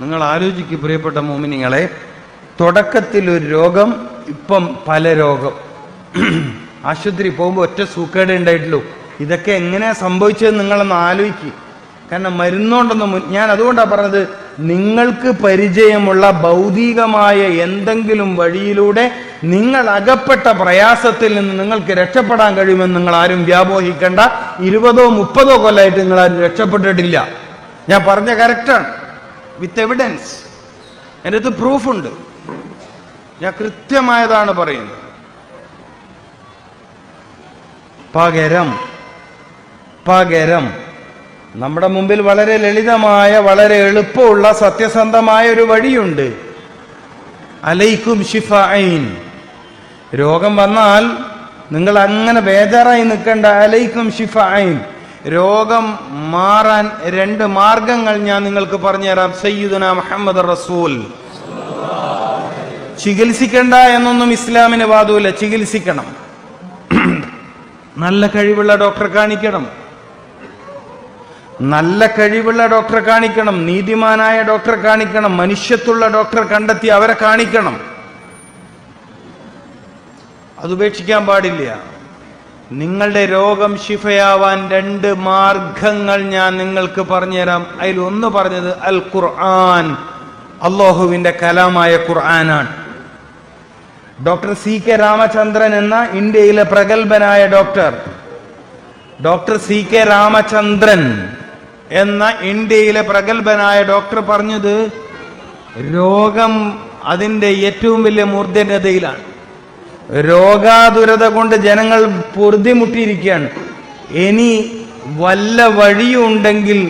നിങ്ങൾ ആലോചിക്കും പ്രിയപ്പെട്ട മോമിനിങ്ങളെ, തുടക്കത്തിൽ ഒരു രോഗം, ഇപ്പം പല രോഗം. ആശുപത്രി പോകുമ്പോൾ ഒറ്റ സൂക്കേടേ ഉണ്ടായിട്ടുള്ളൂ. ഇതൊക്കെ എങ്ങനെയാ സംഭവിച്ചത് നിങ്ങളൊന്ന് ആലോചിക്കുക. കാരണം മരുന്നുകൊണ്ടൊന്നും, ഞാൻ അതുകൊണ്ടാണ് പറഞ്ഞത്, നിങ്ങൾക്ക് പരിചയമുള്ള ഭൗതികമായ എന്തെങ്കിലും വഴിയിലൂടെ നിങ്ങൾ അകപ്പെട്ട പ്രയാസത്തിൽ നിന്ന് നിങ്ങൾക്ക് രക്ഷപ്പെടാൻ കഴിയുമെന്ന് നിങ്ങൾ ആരും വ്യാമോഹിക്കേണ്ട. 20-30 കൊല്ലമായിട്ട് നിങ്ങൾ ആരും രക്ഷപ്പെട്ടിട്ടില്ല. ഞാൻ പറഞ്ഞ കറക്റ്റാണ്, വിത്ത് എവിഡൻസ്. എൻ്റെ അടുത്ത് പ്രൂഫുണ്ട്. ഞാൻ കൃത്യമായതാണ് പറയുന്നത്. പകരം നമ്മുടെ മുമ്പിൽ വളരെ ലളിതമായ, വളരെ എളുപ്പമുള്ള, സത്യസന്ധമായ ഒരു വഴിയുണ്ട്. അലൈക്കും ഷിഫായിൻ. രോഗം വന്നാൽ നിങ്ങൾ അങ്ങനെ ബേജാറായി നിൽക്കേണ്ട. അലൈക്കും ഷിഫായിൻ. രോഗം മാറാൻ 2 മാർഗങ്ങൾ ഞാൻ നിങ്ങൾക്ക് പറഞ്ഞുതരാം. സയ്യിദുനാ മുഹമ്മദ് റസൂൽ. ചികിത്സിക്കണ്ട എന്നൊന്നും ഇസ്ലാമിന് വാദമില്ല. ചികിത്സിക്കണം. നല്ല കഴിവുള്ള ഡോക്ടറെ കാണിക്കണം. നല്ല കഴിവുള്ള ഡോക്ടറെ കാണിക്കണം. നീതിമാനായ ഡോക്ടറെ കാണിക്കണം. മനുഷ്യത്വമുള്ള ഡോക്ടറെ കണ്ടെത്തി അവരെ കാണിക്കണം. അത് ഉപേക്ഷിക്കാൻ പാടില്ല. നിങ്ങളുടെ രോഗം ശിഫയാവാൻ 2 മാർഗങ്ങൾ ഞാൻ നിങ്ങൾക്ക് പറഞ്ഞുതരാം. അതിലൊന്ന് പറഞ്ഞത് അൽ ഖുർആൻ, അല്ലാഹുവിന്റെ കലാമായ ഖുർആനാണ്. ഡോക്ടർ CK രാമചന്ദ്രൻ എന്ന ഇന്ത്യയിലെ പ്രഗത്ഭനായ ഡോക്ടർ CK രാമചന്ദ്രൻ എന്ന ഇന്ത്യയിലെ പ്രഗത്ഭനായ ഡോക്ടർ പറഞ്ഞത്, രോഗം അതിൻ്റെ ഏറ്റവും വലിയ മൂർധന്യതയിലാണ്. രോഗാതുരത കൊണ്ട് ജനങ്ങൾ പൊറുതിമുട്ടിയിരിക്കുകയാണ്. ഇനി വല്ല വഴിയുണ്ടെങ്കിൽ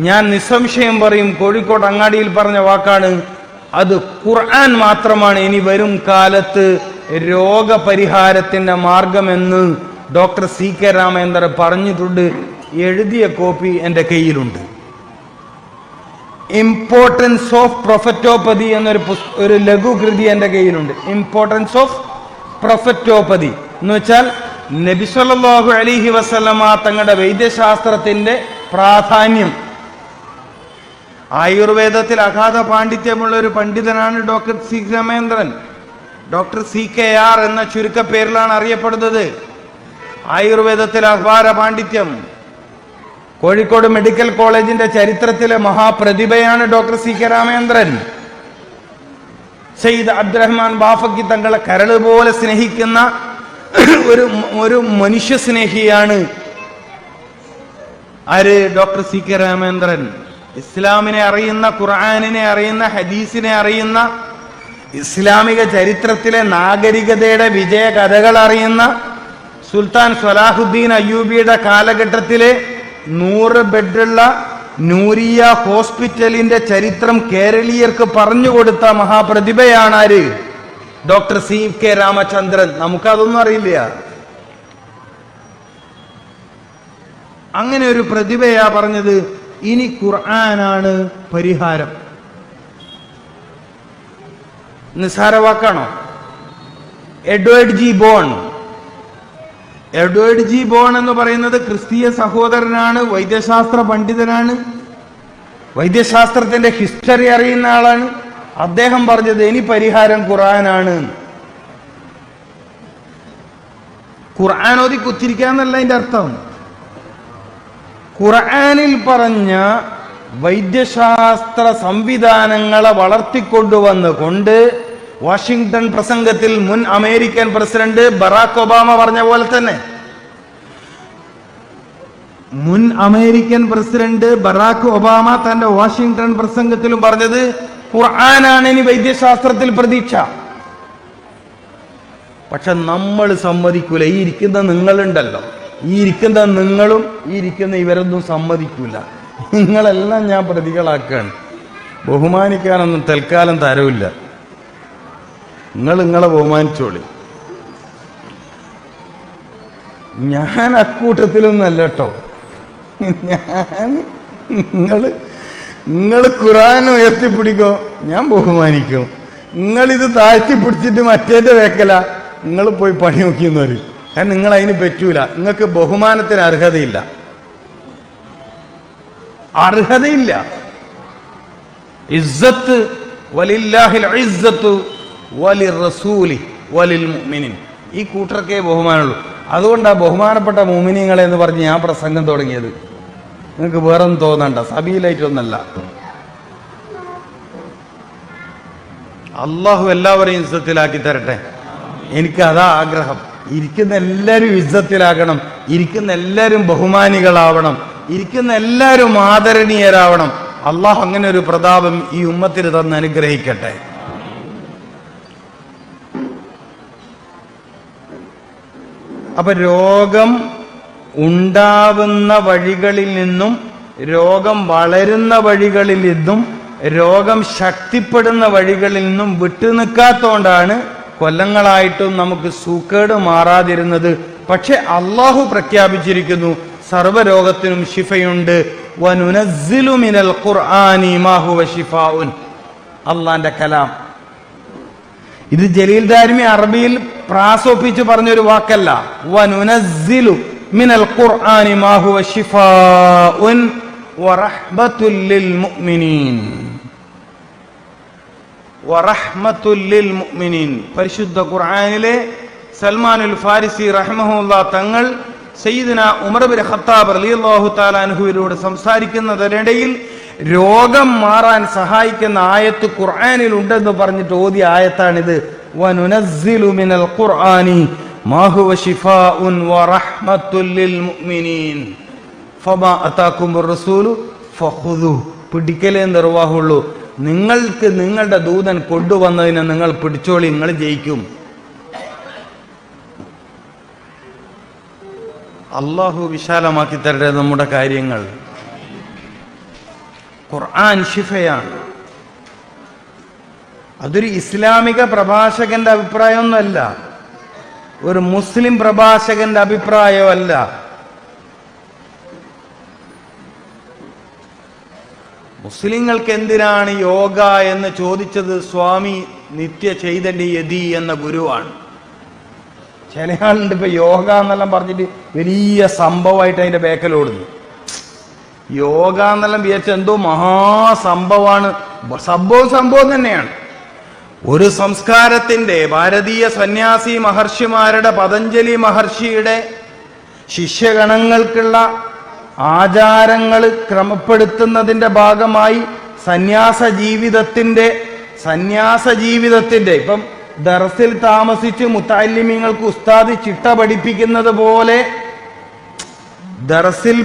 ഞാൻ നിസ്സംശയം പറയും, കോഴിക്കോട് അങ്ങാടിയിൽ പറഞ്ഞ വാക്കാണ്, അത് ഖുർആൻ മാത്രമാണ് ഇനി വരും കാലത്ത് രോഗപരിഹാരത്തിന്റെ മാർഗമെന്ന് ഡോക്ടർ CK രാമചന്ദ്രൻ പറഞ്ഞിട്ടുണ്ട്. എഴുതിയ കോപ്പി എൻ്റെ കയ്യിലുണ്ട്. ഇമ്പോർട്ടൻസ് ഓഫ് പ്രൊഫറ്റോപ്പതി എന്നൊരു ലഘുകൃതി എൻ്റെ കയ്യിലുണ്ട്. ഇമ്പോർട്ടൻസ് ഓഫ് പ്രൊഫറ്റോപ്പതി എന്ന് വെച്ചാൽ നബി സല്ലല്ലാഹു അലൈഹി വസല്ലമ തങ്ങളുടെ വൈദ്യശാസ്ത്രത്തിന്റെ പ്രാധാന്യം. ആയുർവേദത്തിൽ അഗാധ പാണ്ഡിത്യമുള്ള ഒരു പണ്ഡിതനാണ് doctor CK Ramachandran. Doctor CKR എന്ന ചുരുക്കപ്പേരിലാണ് അറിയപ്പെടുന്നത്. ആയുർവേദത്തിൽ അപാര പാണ്ഡിത്യം. കോഴിക്കോട് മെഡിക്കൽ കോളേജിന്റെ ചരിത്രത്തിലെ മഹാപ്രതിഭയാണ് ഡോക്ടർ CK രാമചന്ദ്രൻ. സയ്യിദ് അബ്ദുറഹ്മാൻ ബാഫക്കി തങ്ങളെ കരള് പോലെ സ്നേഹിക്കുന്ന ഒരു മനുഷ്യ സ്നേഹിയാണ് ആര്? Doctor CK Ramachandran. ഇസ്ലാമിനെ അറിയുന്ന, ഖുർആനിനെ അറിയുന്ന, ഹദീസിനെ അറിയുന്ന, ഇസ്ലാമിക ചരിത്രത്തിലെ നാഗരികതയുടെ വിജയ കഥകൾ അറിയുന്ന, സുൽത്താൻ സ്വലാഹുദ്ദീൻ അയ്യൂബിയുടെ കാലഘട്ടത്തിലെ 100 ബെഡുള്ള നൂരിയ ഹോസ്പിറ്റലിന്റെ ചരിത്രം കേരളീയർക്ക് പറഞ്ഞുകൊടുത്ത മഹാപ്രതിഭയാണ് ആര്? Doctor CK Ramachandran. നമുക്കതൊന്നും അറിയില്ല. അങ്ങനെ ഒരു പ്രതിഭയാ പറഞ്ഞത്, ഇനി ഖുർആനാണ് പരിഹാരം. നിസ്സാര വാക്കാണോ? എഡ്വേർഡ് ജി ബോൺ എന്ന് പറയുന്നത് ക്രിസ്തീയ സഹോദരനാണ്, വൈദ്യശാസ്ത്ര പണ്ഡിതനാണ്, വൈദ്യശാസ്ത്രത്തിന്റെ ഹിസ്റ്ററി അറിയുന്ന ആളാണ്. അദ്ദേഹം പറഞ്ഞത് ഇനി പരിഹാരം ഖുർആനാണ്. ഖുർആൻ ഓതി കുത്തിരിക്കാന്നല്ല അതിന്റെ അർത്ഥം. ഖുർആനിൽ പറഞ്ഞ വൈദ്യശാസ്ത്ര സംവിധാനങ്ങളെ വളർത്തിക്കൊണ്ടുവന്നുകൊണ്ട് വാഷിംഗ്ടൺ പ്രസംഗത്തിൽ മുൻ അമേരിക്കൻ പ്രസിഡന്റ് ബറാക് ഒബാമ പറഞ്ഞ പോലെ തന്നെ, മുൻ അമേരിക്കൻ പ്രസിഡന്റ് ബറാക് ഒബാമ തന്റെ വാഷിംഗ്ടൺ പ്രസംഗത്തിലും പറഞ്ഞത് ഖുർആനാണ് ഇനി വൈദ്യശാസ്ത്രത്തിൽ പ്രതീക്ഷ. പക്ഷെ നമ്മൾ സമ്മതിക്കൂല. ഈ ഇരിക്കുന്ന നിങ്ങളുണ്ടല്ലോ, ഈ ഇരിക്കുന്ന നിങ്ങളും ഈ ഇരിക്കുന്ന ഇവരൊന്നും സമ്മതിക്കൂല. നിങ്ങളെല്ലാം ഞാൻ പ്രതികളാക്കുകയാണ്. ബഹുമാനിക്കാനൊന്നും തൽക്കാലം തരവില്ല. നിങ്ങളെ ബഹുമാനിച്ചോളി. ഞാൻ അക്കൂട്ടത്തിലൊന്നല്ല കേട്ടോ. നിങ്ങൾ ഖുർആൻ ഉയർത്തിപ്പിടിക്കോ, ഞാൻ ബഹുമാനിക്കും. നിങ്ങളിത് താഴ്ത്തിപ്പിടിച്ചിട്ട് മറ്റേന്റെ വേക്കല, നിങ്ങൾ പോയി പണി നോക്കിയെന്ന് വരും. കാരണം നിങ്ങൾ അതിന് പറ്റൂല. നിങ്ങൾക്ക് ബഹുമാനത്തിന് അർഹതയില്ല. ഇസ്സത്ത് വലില്ലാഹിൽ ഇസ്സത്തു വലിർറസൂലി വലിൽ മുഅ്മിനീൻ. ഈ കൂട്ടർക്കേ ബഹുമാനമുള്ളൂ. അതുകൊണ്ടാണ് ബഹുമാനപ്പെട്ട മുഅ്മിനീങ്ങളെ എന്ന് പറഞ്ഞ് ഞാൻ പ്രസംഗം തുടങ്ങിയത്. നിങ്ങൾക്ക് വേറൊന്നും തോന്നണ്ട, സബീലായിട്ടൊന്നല്ല. അള്ളാഹു എല്ലാവരെയും ഇസ്സത്തിലാക്കി തരട്ടെ. എനിക്ക് അതാ ആഗ്രഹം. ഇരിക്കുന്ന എല്ലാവരും ഇസ്സത്തിലാകണം, ഇരിക്കുന്ന എല്ലാവരും ബഹുമാനികളാവണം, ഇരിക്കുന്ന എല്ലാവരും ആദരണീയരാവണം. അള്ളാഹു അങ്ങനെ ഒരു പ്രതാപം ഈ ഉമ്മത്തിന് തന്ന് അനുഗ്രഹിക്കട്ടെ. അപ്പൊ രോഗം ഉണ്ടാവുന്ന വഴികളിൽ നിന്നും, രോഗം വളരുന്ന വഴികളിൽ നിന്നും, രോഗം ശക്തിപ്പെടുന്ന വഴികളിൽ നിന്നും വിട്ടുനിൽക്കാത്തോണ്ടാണ് കൊല്ലങ്ങളായിട്ടും നമുക്ക് സൂക്കേട് മാറാതിരുന്നത്. പക്ഷെ അള്ളാഹു പ്രഖ്യാപിച്ചിരിക്കുന്നു സർവ്വരോഗത്തിനും ശിഫയുണ്ട്. വനുനസ്സിലു മിനൽ ഖുർആനി മാ ഹുവ ശിഫാഉൻ. അള്ളാന്റെ കലാം. ഇത് ജലീൽ ദാരിമി അറബിയിൽ പ്രാസൊപ്പിച്ച് പറഞ്ഞൊരു വാക്കല്ല. വനുനസ്സിലു മിനൽ ഖുർആനി മാ ഹുവ ശിഫാഉൻ വറഹ്മത്തുൽ ലിൽ മുഅ്മിനീൻ. വറഹ്മത്തുൽ ലിൽ മുഅ്മിനീൻ. പരിശുദ്ധ ഖുർആനിലെ സൽമാനുൽ ഫാരിസി റഹ്മഹുല്ലാ തങ്ങൾ സയ്യിദുന ഉമർ ഇബ്നു ഖത്താബ് റളിയല്ലാഹു തആല അൻഹുവിനോട് സംസാരിക്കുന്നതിനിടയിൽ രോഗം മാറാൻ സഹായിക്കുന്ന ആയത്ത് ഖുർആനിൽ ഉണ്ടെന്ന് പറഞ്ഞിട്ട് ഓതിയ ആയത്താണിത്. വനുനസ്സിലു മിനൽ ഖുർആനി മാ ഹുവ ശിഫാഉൻ വറഹ്മത്തുൽ ലിൽ മുഅ്മിനീൻ ഫമാ അതാകുമുർ റസൂലു ഫഖുദുഹു. പിടിക്കലേ നിർവാഹുള്ളൂ. നിങ്ങൾക്ക് നിങ്ങളുടെ ദൂതൻ കൊണ്ടുവന്നതിനെ നിങ്ങൾ പിടിച്ചോളി, നിങ്ങൾ ജയിക്കും. അള്ളാഹു വിശാലമാക്കി തരട്ടെ നമ്മുടെ കാര്യങ്ങൾ. ഖുർആൻ ശിഫയാണ്. അതൊരു ഇസ്ലാമിക പ്രഭാഷകന്റെ അഭിപ്രായമൊന്നുമല്ല, ഒരു മുസ്ലിം പ്രഭാഷകന്റെ അഭിപ്രായമല്ല. മുസ്ലിങ്ങൾക്ക് എന്തിനാണ് യോഗ എന്ന് ചോദിച്ചത് സ്വാമി നിത്യ ചൈതന്യ യതി എന്ന ഗുരുവാണ്. ചില ആളുണ്ട് ഇപ്പൊ യോഗ എന്നെല്ലാം പറഞ്ഞിട്ട് വലിയ സംഭവമായിട്ട് അതിന്റെ ബേക്കലോടുന്നു. യോഗ എന്നെല്ലാം വിചാരിച്ച എന്തോ മഹാസംഭവമാണ്. സംഭവം തന്നെയാണ്. ഒരു സംസ്കാരത്തിന്റെ ഭാരതീയ സന്യാസി മഹർഷിമാരുടെ, പതഞ്ജലി മഹർഷിയുടെ ശിഷ്യഗണങ്ങൾക്കുള്ള ആചാരങ്ങൾ ക്രമപ്പെടുത്തുന്നതിന്റെ ഭാഗമായി സന്യാസ ജീവിതത്തിന്റെ ഇപ്പം ദർസിൽ താമസിച്ച് മുത്തഅല്ലിമീങ്ങൾക്ക് ഉസ്താദ് ചിട്ട പഠിപ്പിക്കുന്നത് പോലെ, ദർസിൽ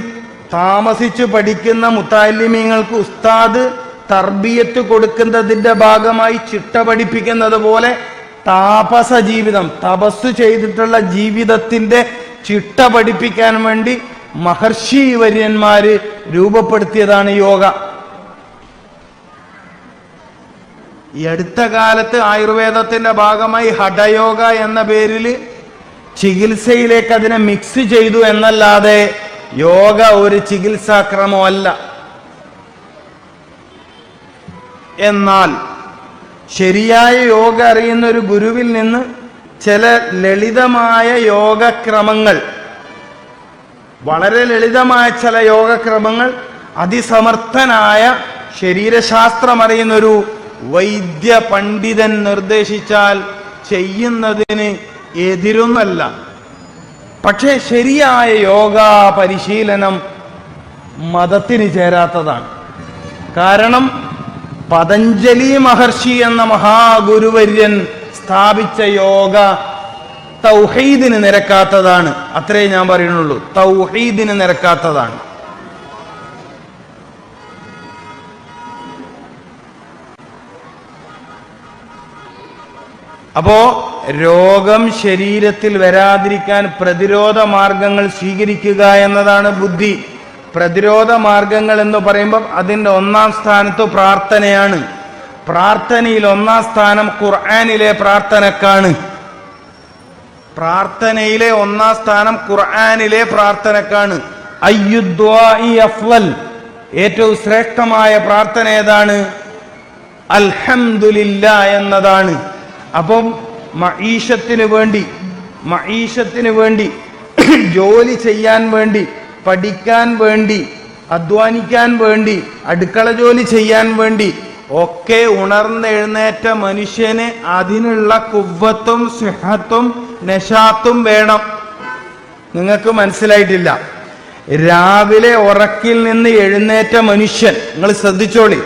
താമസിച്ച് പഠിക്കുന്ന മുത്തഅല്ലിമീങ്ങൾക്ക് ഉസ്താദ് തർബിയത്ത് കൊടുക്കുന്നതിന്റെ ഭാഗമായി ചിട്ട പഠിപ്പിക്കുന്നത് പോലെ താപസ ജീവിതം, തപസ് ചെയ്തിട്ടുള്ള ജീവിതത്തിന്റെ ചിട്ട പഠിപ്പിക്കാൻ വേണ്ടി മഹർഷി വര്യന്മാര് രൂപപ്പെടുത്തിയതാണ് യോഗ. ഈ അടുത്ത കാലത്ത് ആയുർവേദത്തിന്റെ ഭാഗമായി ഹഠയോഗ എന്ന പേരിൽ ചികിത്സയിലേക്ക് അതിനെ മിക്സ് ചെയ്തു എന്നല്ലാതെ യോഗ ഒരു ചികിത്സാക്രമമല്ല. എന്നാൽ ശരിയായ യോഗ അറിയുന്ന ഒരു ഗുരുവിൽ നിന്ന് ചില ലളിതമായ യോഗക്രമങ്ങൾ, വളരെ ലളിതമായ ചില യോഗക്രമങ്ങൾ അതിസമർത്ഥനായ ശരീരശാസ്ത്രം അറിയുന്നൊരു വൈദ്യ പണ്ഡിതൻ നിർദ്ദേശിച്ചാൽ ചെയ്യുന്നതിന് എതിരൊന്നല്ല. പക്ഷേ ശരിയായ യോഗ പരിശീലനം മതത്തിന് ചേരാത്തതാണ്. കാരണം പതഞ്ജലി മഹർഷി എന്ന മഹാഗുരുവര്യൻ സ്ഥാപിച്ച യോഗ തൗഹീദിന് നിരക്കാത്തതാണ്. അത്രേ ഞാൻ പറയുന്നുള്ളൂ. തൗഹീദിന് നിരക്കാത്തതാണ്. അപ്പോ രോഗം ശരീരത്തിൽ വരാതിരിക്കാൻ പ്രതിരോധ മാർഗങ്ങൾ സ്വീകരിക്കുക എന്നതാണ് ബുദ്ധി. പ്രതിരോധ മാർഗങ്ങൾ എന്ന് പറയുമ്പോൾ അതിൻ്റെ ഒന്നാം സ്ഥാനത്ത് പ്രാർത്ഥനയാണ്. പ്രാർത്ഥനയിൽ ഒന്നാം സ്ഥാനം ഖുർആനിലെ പ്രാർത്ഥനക്കാണ്. പ്രാർത്ഥനയിലെ ഒന്നാം സ്ഥാനം ഖുർആനിലെ പ്രാർത്ഥനക്കാണ്. അയ്യുദ്ദുആഇ അഫ്ളൽ, ഏറ്റവും ശ്രേഷ്ഠമായ പ്രാർത്ഥന ഏതാണ്? അൽഹംദുലില്ലാ എന്നതാണ്. അപ്പം മഈഷത്തിന് വേണ്ടി ജോലി ചെയ്യാൻ വേണ്ടി, പഠിക്കാൻ വേണ്ടി, അധ്വാനിക്കാൻ വേണ്ടി, അടുക്കള ജോലി ചെയ്യാൻ വേണ്ടി ഒക്കെ ഉണർന്നെഴുന്നേറ്റ മനുഷ്യന് അതിനുള്ള കുവ്വത്തും സിഹത്തും നശാത്തും വേണം. നിങ്ങൾക്ക് മനസ്സിലായിട്ടില്ല. രാവിലെ ഉറക്കിൽ നിന്ന് എഴുന്നേറ്റ മനുഷ്യൻ, നിങ്ങൾ ശ്രദ്ധിച്ചോളി,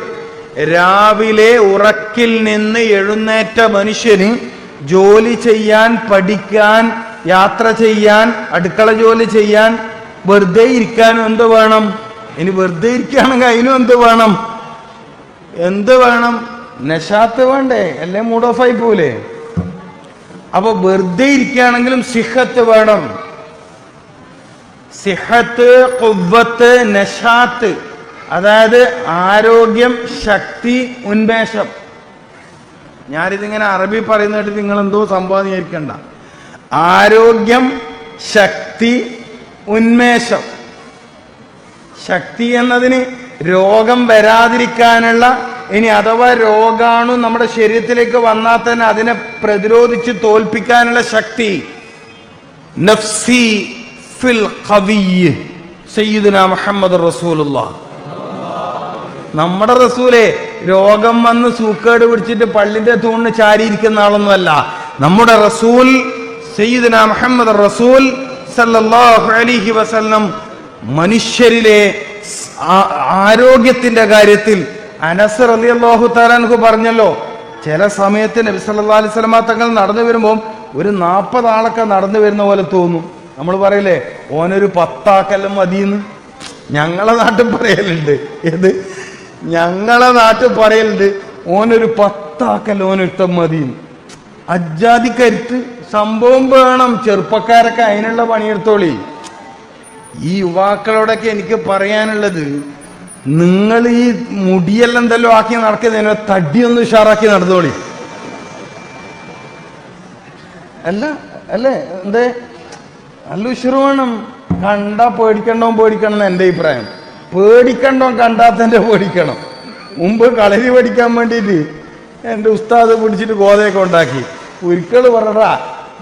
രാവിലെ ഉറക്കിൽ നിന്ന് എഴുന്നേറ്റ മനുഷ്യന് ജോലി ചെയ്യാൻ, പഠിക്കാൻ, യാത്ര ചെയ്യാൻ, അടുക്കള ജോലി ചെയ്യാൻ, വെറുതെ ഇരിക്കാനും എന്ത് വേണം? ഇനി വെറുതെ ഇരിക്കുകയാണെങ്കിൽ അതിനും എന്ത് വേണം? നശാത്ത് വേണ്ടേ? അല്ലെ മൂഡ് ഓഫ് ആയി പോലെ. അപ്പൊ വെറുതെ ഇരിക്കുകയാണെങ്കിലും സിഹത്ത് വേണം. സിഹത്ത്, ഖുവ്വത്ത്, നശാത്ത്, അതായത് ആരോഗ്യം, ശക്തി, ഉന്മേഷം. ഞാനിതിങ്ങനെ അറബി പറയുന്നിട്ട് നിങ്ങൾ എന്തോ സംഭവം വിചാരിക്കണ്ട. ആരോഗ്യം, ശക്തി, ഉന്മേഷം. ശക്തി എന്നതിന് രോഗം വരാതിരിക്കാനുള്ള, ഇനി അഥവാ രോഗാണു നമ്മുടെ ശരീരത്തിലേക്ക് വന്നാൽ തന്നെ അതിനെ പ്രതിരോധിച്ച് തോൽപ്പിക്കാനുള്ള ശക്തി. നഫ്സി ഫിൽ ഖവിയ്യ് സയ്യിദുനാ മുഹമ്മദ് റസൂലുള്ളാഹ്. നമ്മുടെ റസൂലെ രോഗം വന്ന് സൂക്കേട് പിടിച്ചിട്ട് പള്ളിന്റെ തൂണിന് ചാരിയിരിക്കുന്ന ആളൊന്നുമല്ല. നമ്മുടെ റസൂൽ സയ്യിദുനാ മുഹമ്മദ് റസൂൽ സല്ലല്ലാഹു അലൈഹി വസല്ലം മനുഷ്യരിലെ ആരോഗ്യത്തിന്റെ കാര്യത്തിൽ അനസ് റളിയല്ലാഹു തആല അൻഹു പറഞ്ഞല്ലോ, ചില സമയത്ത് നബി സല്ലല്ലാഹു അലൈഹി വസല്ലം തങ്ങൾ നടന്നു വരുമ്പോൾ ഒരു 40 ആളൊക്കെ നടന്നു വരുന്ന പോലെ തോന്നും. നമ്മൾ പറയില്ലേ, ഓനൊരു 10 ആക്കെല്ലാം മതിയെന്ന്. ഞങ്ങളെ നാട്ടിൽ പറയലുണ്ട്. ഞങ്ങളെ നാട്ടിൽ പറയലുണ്ട്, ഓനൊരു 10 ആക്കല്ല ഓനൊരുത്തം മതിയെന്ന്. അജ്ജാതി കരുത്ത് സംഭവം വേണം. ചെറുപ്പക്കാരൊക്കെ അതിനുള്ള പണിയെടുത്തോളി. ഈ യുവാക്കളോടൊക്കെ എനിക്ക് പറയാനുള്ളത്, നിങ്ങൾ ഈ മുടിയെല്ലാം എന്തെല്ലോ ആക്കി നടക്കുന്നതിനെ തടിയൊന്ന് ഉഷാറാക്കി നടന്നോളി. അല്ലേ എന്തേ നല്ല ഉഷറ് വേണം. കണ്ടാ പേടിക്കണം എന്ന് എൻ്റെ അഭിപ്രായം. കണ്ടാത്തന്നെ പേടിക്കണം. മുമ്പ് കളരി പഠിക്കാൻ വേണ്ടിയിട്ട് എൻ്റെ ഉസ്താദ് പിടിച്ചിട്ട് ഗോതയൊക്കെ ഉണ്ടാക്കി. ഒരിക്കൽ പറടാ,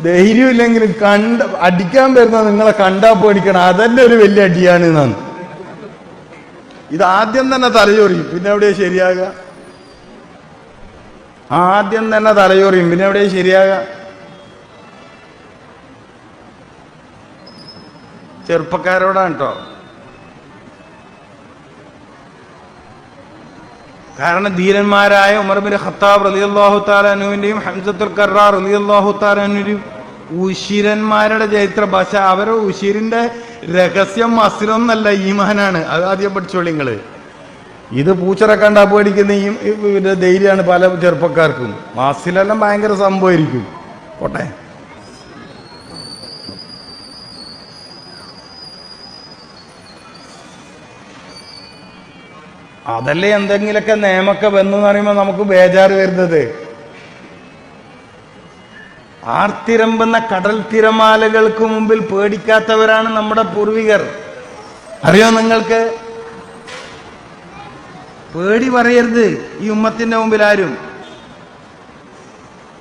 ധൈര്യം ഇല്ലെങ്കിലും അടിക്കാൻ വരുന്ന നിങ്ങളെ കണ്ടാ പേടിക്കണം, അതന്നെ ഒരു വലിയ അടിയാണ് എന്നാണ്. ഇത് ആദ്യം തന്നെ തലചൊറിയും, പിന്നെ എവിടെയാ ശരിയാകുക? ആദ്യം തന്നെ തലചൊറിയും, പിന്നെ എവിടെയാ ശരിയാകുക? ചെറുപ്പക്കാരോടാണ് കേട്ടോ. കാരണം ധീരന്മാരായ ഉമർ ബിൻ ഖത്താബ് റളിയല്ലാഹു തആല അൻഹുവിന്റെയും ഹംസത്തുൽ കർറാർ റളിയല്ലാഹു തആല അൻഹുവിന്റെയും ഉശിരന്മാരുടെ ചരിത്ര ഭാഷ. അവരുടെ ഉശിരിന്റെ രഹസ്യം മസ്ലൊന്നല്ല, ഈമാനാണ്. അത് ആദ്യം പഠിച്ചോളി നിങ്ങള്. ഇത് പൂച്ചറെ കണ്ടാ പേടിക്കുന്ന ഈ ധൈര്യമാണ് പല ചെറുപ്പക്കാർക്കും. മസിലെല്ലാം ഭയങ്കര സംഭവമായിരിക്കും. പോട്ടെ. അതല്ലേ എന്തെങ്കിലൊക്കെ നിയമൊക്കെ വന്നു എന്ന് പറയുമ്പോൾ നമുക്ക് ബേജാറ് വരുന്നത്. ആർത്തിരമ്പുന്ന കടൽ തിരമാലകൾക്ക് മുമ്പിൽ പേടിക്കാത്തവരാണ് നമ്മുടെ പൂർവികർ. അറിയോ നിങ്ങൾക്ക്? പേടി പറയരുത് ഈ ഉമ്മത്തിന്റെ മുമ്പിൽ.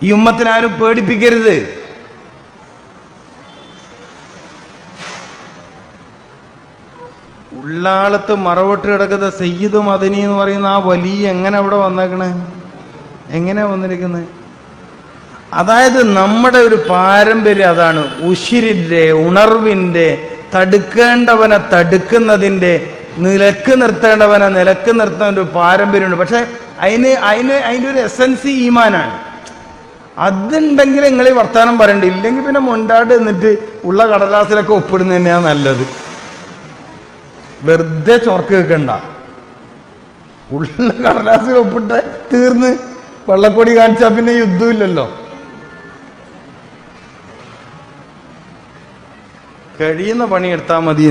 ഈ ഉമ്മത്തിനാരും പേടിപ്പിക്കരുത്. ഉള്ളാളത്ത് മറവിട്ട് കിടക്കുന്ന സയ്യിദ് മദനി എന്ന് പറയുന്ന ആ വലിയ എങ്ങനെ അവിടെ വന്നേക്കണേ? എങ്ങനെയാ വന്നിരിക്കുന്നത്? അതായത് നമ്മുടെ ഒരു പാരമ്പര്യം അതാണ്. ഉശിരിന്റെ, ഉണർവിന്റെ, തടുക്കേണ്ടവനെ തടുക്കുന്നതിന്റെ, നിലക്ക് നിർത്തേണ്ടവനെ നിലക്ക് നിർത്തുന്ന ഒരു പാരമ്പര്യമുണ്ട്. പക്ഷെ അതിന്റെ ഒരു എസൻസ് ഈമാനാണ്. അതുണ്ടെങ്കിൽ നിങ്ങൾ ഈ വർത്താനം പറയണ്ട. ഇല്ലെങ്കിൽ പിന്നെ മുണ്ടാട് എന്നിട്ട് ഉള്ള കടലാസിലൊക്കെ ഒപ്പിടുന്നത് തന്നെയാണ് നല്ലത്. വെറുതെ ചോർക്ക് വെക്കണ്ട. ഉള്ള കടലാസിൽ ഒപ്പിട്ട് തീർന്ന് വെള്ളക്കൊടി കാണിച്ചാൽ പിന്നെ യുദ്ധമില്ലല്ലോ. കഴിയുന്ന പണിയെടുത്താൽ മതി.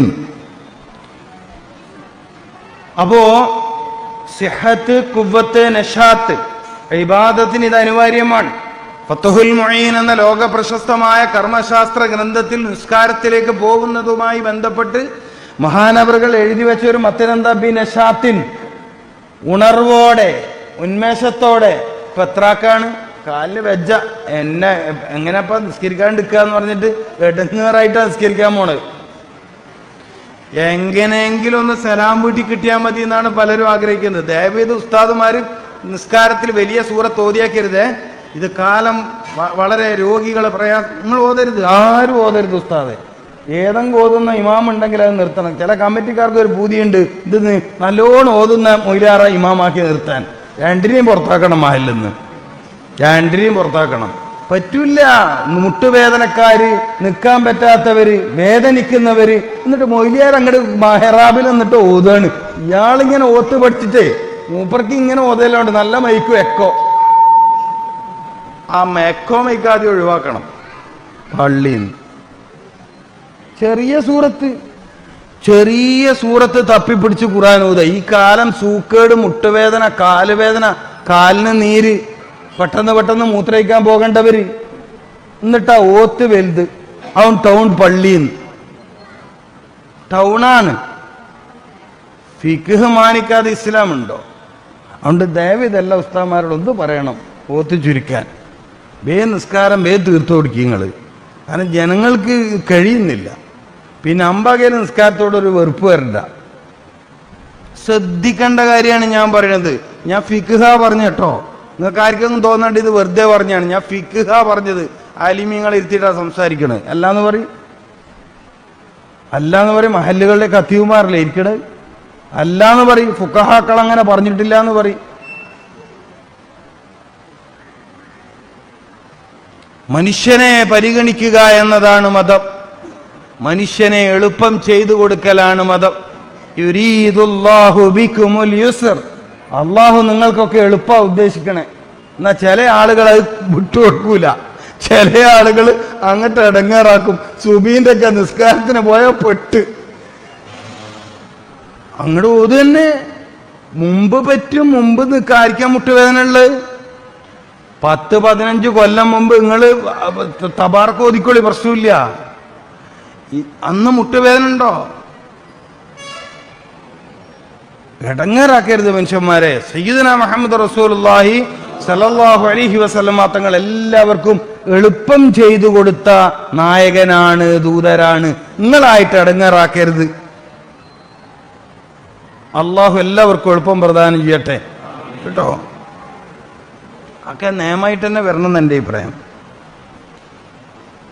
അപ്പോ സിഹത്ത്, കുവ്വത്ത്, നശാത്ത്, ഇബാദത്തിന് ഇത് അനിവാര്യമാണ്. ഫത്ഹുൽ മുഈൻ എന്ന ലോക പ്രശസ്തമായ കർമ്മശാസ്ത്ര ഗ്രന്ഥത്തിൽ നിസ്കാരത്തിലേക്ക് പോകുന്നതുമായി ബന്ധപ്പെട്ട് മഹാനവറുകൾ എഴുതി വെച്ച ഒരു മത്തനെന്താ? ബി നശാത്തിൻ, ഉണർവോടെ, ഉന്മേഷത്തോടെ. ഇപ്പൊ എത്രാക്കാണ് കാലിന് വെജ്ജ, എന്നെ എങ്ങനെയപ്പ നിസ്കരിക്കാണ്ടിരിക്കുക എന്ന് പറഞ്ഞിട്ട് എടങ്ങേറായിട്ടാണ് നിസ്കരിക്കാൻ പോണത്. എങ്ങനെയെങ്കിലും ഒന്ന് സലാം വീട്ടി കിട്ടിയാൽ മതി എന്നാണ് പലരും ആഗ്രഹിക്കുന്നത്. ദയവേത് ഉസ്താദുമാര് നിസ്കാരത്തിൽ വലിയ സൂറത്ത് ഓതിയാക്കരുത്. ഇത് കാലം വളരെ രോഗികളെ നിങ്ങൾ ഓതരുത്, ആരും ഓതരുത് ഉസ്താദെ. ഏതെങ്കിലും ഓതുന്ന ഇമാം ഉണ്ടെങ്കിൽ അത് നിർത്തണം. ചില കമ്മിറ്റിക്കാർക്ക് ഒരു പൂതിയുണ്ട്, ഇത് നല്ലോണം ഓതുന്ന മൊയിലാറ ഇമാമാക്കി നിർത്താൻ. രണ്ടിനെയും പുറത്താക്കണം, മഹലിന്ന് രണ്ടിനെയും പുറത്താക്കണം. പറ്റൂല. മുട്ടുവേദനക്കാര്, നിൽക്കാൻ പറ്റാത്തവര്, വേദനിക്കുന്നവര്, എന്നിട്ട് മൊയിലിയാർ അങ്ങോട്ട് മെഹ്റാബിൽ എന്നിട്ട് ഓതാണ്. ഇയാളിങ്ങനെ ഓത്ത് പഠിച്ചിട്ടേ മൂപ്പർക്ക് ഇങ്ങനെ ഓതലുണ്ട്. നല്ല മൈക്കും എക്കോ, ആ എക്കോ മൈക്കാതെ ഒഴിവാക്കണം പള്ളിന്ന്. ചെറിയ സൂറത്ത് തപ്പിപ്പിടിച്ച് ഖുർആൻ ഓത. ഈ കാലം സൂക്കേട്, മുട്ടുവേദന, കാലുവേദന, കാലിന് നീര്, പെട്ടെന്ന് മൂത്രയിക്കാൻ പോകേണ്ടവര്, എന്നിട്ടാ ഓത്ത് വലുത്. അവൻ ടൗൺ പള്ളിന്ന്, ടൗണാണ്. ഫിഖ് മാനിക്കാതെ ഇസ്ലാം ഉണ്ടോ? അതുകൊണ്ട് ദയവ് ഇതെല്ലാം ഉസ്താദന്മാരോട് ഒന്ന് പറയണം, ഓത്ത് ചുരുക്കാൻ. നിസ്കാരം തീർത്തു കൊടുക്കുക നിങ്ങൾ. കാരണം ജനങ്ങൾക്ക് കഴിയുന്നില്ല. പിന്നെ അമ്പകയിൽ നിസ്കാരത്തോടൊരു വെറുപ്പ് വരണ്ട. ശ്രദ്ധിക്കേണ്ട കാര്യമാണ് ഞാൻ പറയണത്. ഞാൻ ഫിഖ്ഹ പറഞ്ഞു കേട്ടോ, നിങ്ങൾക്ക് ആർക്കൊന്നും തോന്നേണ്ട ഇത് വെറുതെ പറഞ്ഞാണ്. ഞാൻ ഫിഖ്ഹ പറഞ്ഞത്. ആലിമീങ്ങളെ ഇരുത്തിയിട്ടാണ് സംസാരിക്കണത്. അല്ലാന്ന് പറയും മഹല്ലുകളിലെ ഖത്തീബുമാരല്ലേ ഇരിക്കണത്. അല്ലാന്ന് പറയും ഫുഖഹാക്കൾ അങ്ങനെ പറഞ്ഞിട്ടില്ല എന്ന് പറയും. മനുഷ്യനെ പരിഗണിക്കുക എന്നതാണ് മതം. മനുഷ്യനെ എളുപ്പം ചെയ്തു കൊടുക്കലാണ് മതം. യുരീദുല്ലാഹു ബിക്കുമുൽ യുസ്ർ. അള്ളാഹു നിങ്ങൾക്കൊക്കെ എളുപ്പാ ഉദ്ദേശിക്കണേ. എന്നാ ചില ആളുകൾ അത് വിട്ടുകൊടുക്കൂല. ചില ആളുകൾ അങ്ങോട്ട് ഇടങ്ങേറാക്കും. സുബീന്റെ ഒക്കെ നിസ്കാരത്തിന് പോയാൽ പെട്ട് അങ്ങോട്ട് ഓത് തന്നെ. മുമ്പ് പറ്റും, മുമ്പ് നിൽക്കാരിക്കാൻ മുട്ടുവേദന ഉള്ളത്. 10-15 കൊല്ലം മുമ്പ് നിങ്ങള് തബാർക്ക് ഓതിക്കോളി, പ്രശ്നമില്ല. അന്ന് മുട്ടുവേദന ഉണ്ടോ? ഇടങ്ങേറാക്കരുത് മനുഷ്യന്മാരെ. സയ്യിദുനാ മുഹമ്മദ് റസൂലുള്ളാഹി സല്ലല്ലാഹു അലൈഹി വസല്ലമ തങ്ങൾ എല്ലാവർക്കും എളുപ്പം ചെയ്തു കൊടുത്ത നായകനാണ്, ദൂതരാണ്. നിങ്ങളായിട്ട് ഇടങ്ങേറാക്കരുത്. അള്ളാഹു എല്ലാവർക്കും എളുപ്പം പ്രദാനം ചെയ്യട്ടെ കേട്ടോ. ഒക്കെ നിയമമായിട്ട് തന്നെ വരണം എന്ന് എൻ്റെ അഭിപ്രായം.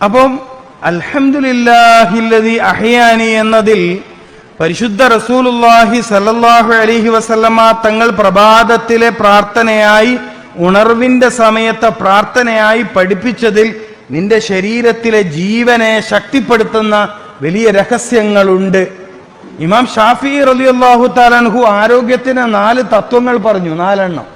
അപ്പം അൽഹംദുലില്ലാഹില്ലദി അഹ്യാനി എന്നതിൽ പരിശുദ്ധ റസൂലുള്ളാഹി സല്ലല്ലാഹു അലൈഹി വസല്ലമ തങ്ങൾ പ്രഭാതത്തിലെ പ്രാർത്ഥനയായി, ഉണർവിന്റെ സമയത്തെ പ്രാർത്ഥനയായി പഠിപ്പിച്ചതിൽ നിന്റെ ശരീരത്തിലെ ജീവനെ ശക്തിപ്പെടുത്തുന്ന വലിയ രഹസ്യങ്ങളുണ്ട്. ഇമാം ഷാഫിഈ റളിയല്ലാഹു തആല അൻഹു ആരോഗ്യത്തിന് 4 തത്വങ്ങൾ പറഞ്ഞു. 4 എണ്ണം.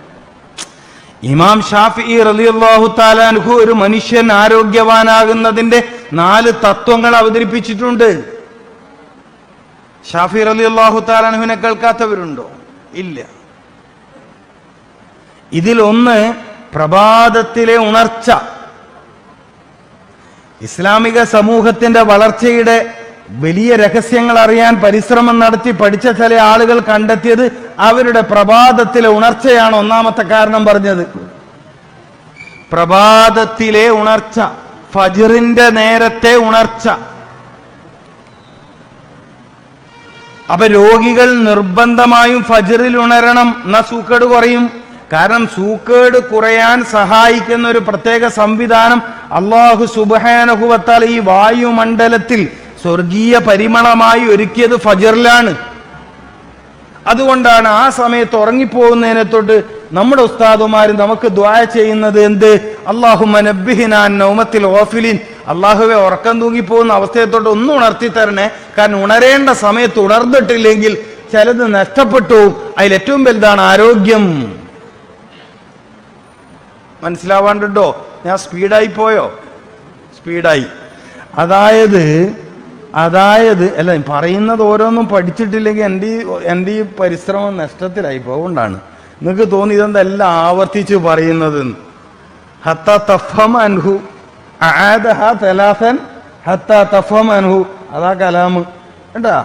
ഇമാം ഷാഫിഈ റളിയല്ലാഹു തആല അൻഹു ഒരു മനുഷ്യൻ ആരോഗ്യവാനാകുന്നതിന്റെ 4 തത്വങ്ങൾ അവതരിപ്പിച്ചിട്ടുണ്ട്. ഷാഫിഈ റളിയല്ലാഹു തആല അൻഹുവിനെ കേൾക്കാത്തവരുണ്ടോ? ഇല്ല. ഇതിലൊന്ന് പ്രഭാതത്തിലെ ഉണർച്ച. ഇസ്ലാമിക സമൂഹത്തിന്റെ വളർച്ചയുടെ വലിയ രഹസ്യങ്ങൾ അറിയാൻ പരിശ്രമം നടത്തി പഠിച്ച ചില ആളുകൾ കണ്ടെത്തിയത് അവരുടെ പ്രഭാതത്തിലെ ഉണർച്ചയാണ് ഒന്നാമത്തെ കാരണം പറഞ്ഞത്. പ്രഭാതത്തിലെ ഉണർച്ച, ഫജ്റിന്റെ നേരത്തെ ഉണർച്ച. അപ്പൊ രോഗികൾ നിർബന്ധമായും ഫജ്റിൽ ഉണരണം, എന്നാ സൂക്കേട് കുറയും. കാരണം സൂക്കേട് കുറയാൻ സഹായിക്കുന്ന ഒരു പ്രത്യേക സംവിധാനം അല്ലാഹു സുബ്ഹാനഹു വ തആല ഈ വായുമണ്ഡലത്തിൽ സ്വർഗീയ പരിമളമായി ഒരുക്കിയത് ഫജ്റിലാണ്. അതുകൊണ്ടാണ് ആ സമയത്ത് ഉറങ്ങിപ്പോകുന്നതിനെ തൊട്ട് നമ്മുടെ ഉസ്താദുമാർ നമുക്ക് ദുആ ചെയ്യുന്നത് എന്ത്? അല്ലാഹുമ്മ നബ്ബിഹിനാ നൗമത്തിൽ ഗാഫിലിൻ. അല്ലാഹുവേ, ഉറക്കം തൂങ്ങിപ്പോകുന്ന അവസ്ഥയെ തൊട്ട് ഒന്ന് ഉണർത്തി തരണേ. കാരണം ഉണരേണ്ട സമയത്ത് ഉണർന്നിട്ടില്ലെങ്കിൽ ചിലത് നഷ്ടപ്പെട്ടു. അതിലേറ്റവും വലുതാണ് ആരോഗ്യം. മനസ്സിലാവാണ്ടോ? ഞാൻ സ്പീഡായി പോയോ? സ്പീഡായി. അതായത് അല്ല, പറയുന്നത് ഓരോന്നും പഠിച്ചിട്ടില്ലെങ്കിൽ എൻ്റെ ഈ പരിശ്രമം നഷ്ടത്തിലായി പോകുകൊണ്ടാണ്. നിങ്ങൾക്ക് തോന്നി ഇതെന്താ എല്ലാം ആവർത്തിച്ച് പറയുന്നത്. ഹത്താ തഫ്ഹമ അൻഹു അആദഹ തലാസൻ ഹത്താ തഫ്ഹമ അൻഹു. അതാ കലാമ് കേട്ടാ.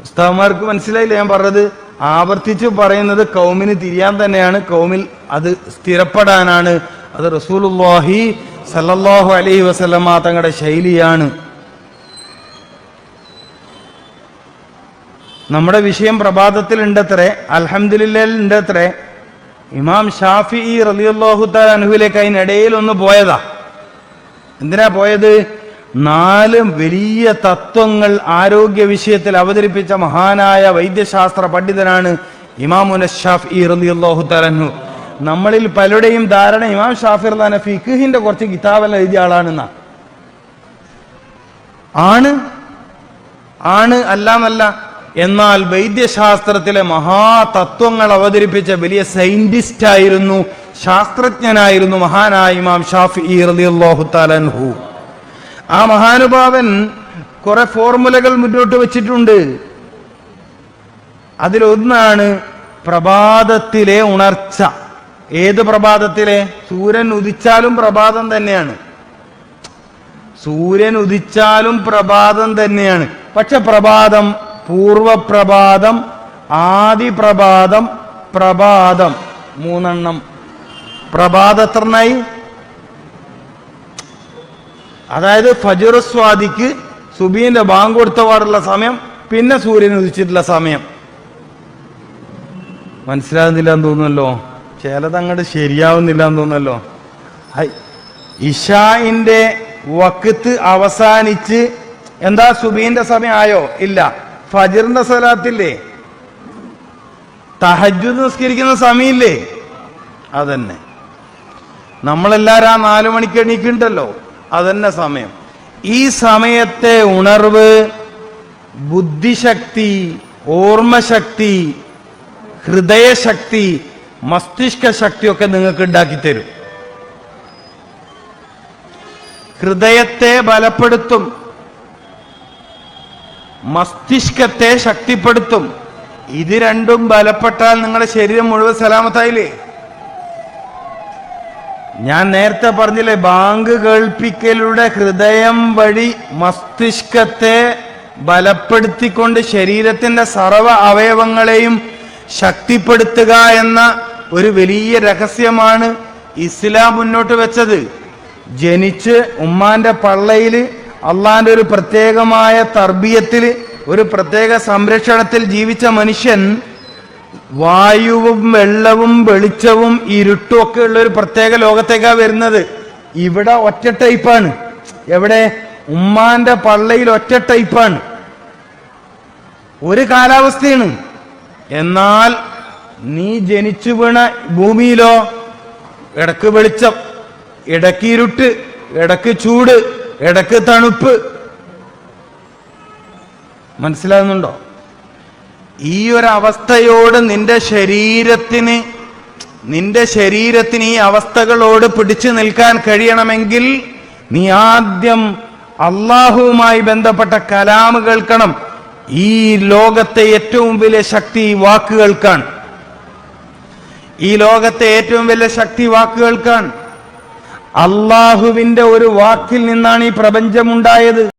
ഉസ്താദ്മാർക്ക് മനസ്സിലായില്ല ഞാൻ പറഞ്ഞത്. ആവർത്തിച്ച് പറയുന്നത് കൗമിന് തിരിയാൻ തന്നെയാണ്, കൗമിൽ അത് സ്ഥിരപ്പെടാനാണ്. അത് റസൂലുള്ളാഹി സല്ലല്ലാഹു അലൈഹി വസല്ലമ തങ്ങളുടെ ശൈലിയാണ്. നമ്മുടെ വിഷയം പ്രഭാതത്തിൽ ഉണ്ടത്രേ, അൽഹംദുലില്ലാഹിൽ ഉണ്ടത്രേ. ഇമാം ഷാഫിഈ റളിയല്ലാഹു തആല അൻഹുവിലേക്ക് അതിനിടയിൽ ഒന്ന് പോയതാ. എന്തിനാ പോയത്? 4 വലിയ തത്വങ്ങൾ ആരോഗ്യ വിഷയത്തിൽ അവതരിപ്പിച്ച മഹാനായ വൈദ്യശാസ്ത്ര പണ്ഡിതനാണ് ഇമാമുന ഷാഫിഈ റളിയല്ലാഹു തആല അൻഹു. നമ്മളിൽ പലരുടെയും ധാരണ ഇമാം ഷാഫിഈ റളിയല്ലാഹു ഫിഖ്ഹിന്റെ കുറച്ച് കിതാബെല്ലാം എഴുതിയ ആളാണെന്നാ. ആണ് അല്ലാന്നല്ല. എന്നാൽ വൈദ്യശാസ്ത്രത്തിലെ മഹാതത്വങ്ങൾ അവതരിപ്പിച്ച വലിയ സയന്റിസ്റ്റ് ആയിരുന്നു, ശാസ്ത്രജ്ഞനായിരുന്നു മഹാനായ ഇമാം ഷാഫിഈ റളിയല്ലാഹു തആല അൻഹു. ആ മഹാനുഭാവൻ കുറെ ഫോർമുലകൾ മുന്നോട്ട് വെച്ചിട്ടുണ്ട്. അതിലൊന്നാണ് പ്രഭാതത്തിലെ ഉണർച്ച. ഏത് പ്രഭാതത്തിലെ? സൂര്യൻ ഉദിച്ചാലും പ്രഭാതം തന്നെയാണ്. സൂര്യൻ ഉദിച്ചാലും പ്രഭാതം തന്നെയാണ്. പക്ഷെ പ്രഭാതം, പൂർവപ്രഭാതം, ആദിപ്രഭാതം, പ്രഭാതം, 3 പ്രഭാതം എത്രണ്ണായി? അതായത് ഫജ്ർ സ്വാദിക്ക് സുബീന്റെ ബാങ്ക് കൊടുത്ത പാടുള്ള സമയം, പിന്നെ സൂര്യൻ ഉദിച്ചിട്ടുള്ള സമയം. മനസ്സിലാകുന്നില്ല എന്ന് തോന്നുന്നല്ലോ. ചിലതങ്ങോട്ട് ശരിയാവുന്നില്ല എന്ന് തോന്നുന്നല്ലോ. ഇശാഇന്റെ വഖത്ത് അവസാനിച്ച് എന്താ സുബീന്റെ സമയം ആയോ? ഇല്ല. ഫജ്റിന്റെ സ്വലാത്തില്ലേ, തഹജ്ജുദ് നിസ്കരിക്കുന്ന സമയമില്ലേ, അതന്നെ. നമ്മളെല്ലാരും ആ 4 മണിക്ക് എണീക്കുന്നുണ്ടല്ലോ, അതന്നെ സമയം. ഈ സമയത്തെ ഉണർവ് ബുദ്ധിശക്തി, ഓർമ്മശക്തി, ഹൃദയശക്തി, മസ്തിഷ്ക ശക്തിയൊക്കെ നിങ്ങൾക്ക് ഉണ്ടാക്കിത്തരും. ഹൃദയത്തെ ബലപ്പെടുത്തും, മസ്തിഷ്കത്തെ ശക്തിപ്പെടുത്തും. ഇത് രണ്ടും ബലപ്പെട്ടാൽ നിങ്ങളുടെ ശരീരം മുഴുവൻ സലാമത്തായില്ലേ? ഞാൻ നേരത്തെ പറഞ്ഞില്ലേ, ബാങ്ക് കേൾപ്പിക്കലുടെ ഹൃദയം വഴി മസ്തിഷ്കത്തെ ബലപ്പെടുത്തിക്കൊണ്ട് ശരീരത്തിന്റെ സർവ്വ അവയവങ്ങളെയും ശക്തിപ്പെടുത്തുക എന്ന ഒരു വലിയ രഹസ്യമാണ് ഇസ്ലാം മുന്നോട്ട് വെച്ചത്. ജനിച്ച് ഉമ്മാന്റെ പള്ളയില് അള്ളാന്റെ ഒരു പ്രത്യേകമായ തർബിയത്തില്, ഒരു പ്രത്യേക സംരക്ഷണത്തിൽ ജീവിച്ച മനുഷ്യൻ വായുവും വെള്ളവും വെളിച്ചവും ഇരുട്ടും ഒക്കെ ഉള്ള ഒരു പ്രത്യേക ലോകത്തേക്കാ വരുന്നത്. ഇവിടെ ഒറ്റ ടൈപ്പാണ്. എവിടെ? ഉമ്മാന്റെ പള്ളയിൽ ഒറ്റ ടൈപ്പാണ്, ഒരു കാലാവസ്ഥയാണ്. എന്നാൽ നീ ജനിച്ചു വീണ ഭൂമിയിലോ ഇടക്ക് വെളിച്ചം, ഇടക്ക് ഇരുട്ട്, ഇടക്ക് ചൂട്, ഇടക്ക് തണുപ്പ്. മനസ്സിലാകുന്നുണ്ടോ? ഈ ഒരു അവസ്ഥയോട് നിന്റെ ശരീരത്തിന് ഈ അവസ്ഥകളോട് പിടിച്ചു നിൽക്കാൻ കഴിയണമെങ്കിൽ നീ ആദ്യം അള്ളാഹുവുമായി ബന്ധപ്പെട്ട കലാമ് കേൾക്കണം. ഈ ലോകത്തെ ഏറ്റവും വലിയ ശക്തി വാക്കുകൾക്കാണ്. ഈ ലോകത്തെ ഏറ്റവും വലിയ ശക്തി വാക്കുകൾക്കാണ്. അള്ളാഹുവിന്റെ ഒരു വാക്കിൽ നിന്നാണ് ഈ പ്രപഞ്ചമുണ്ടായത്.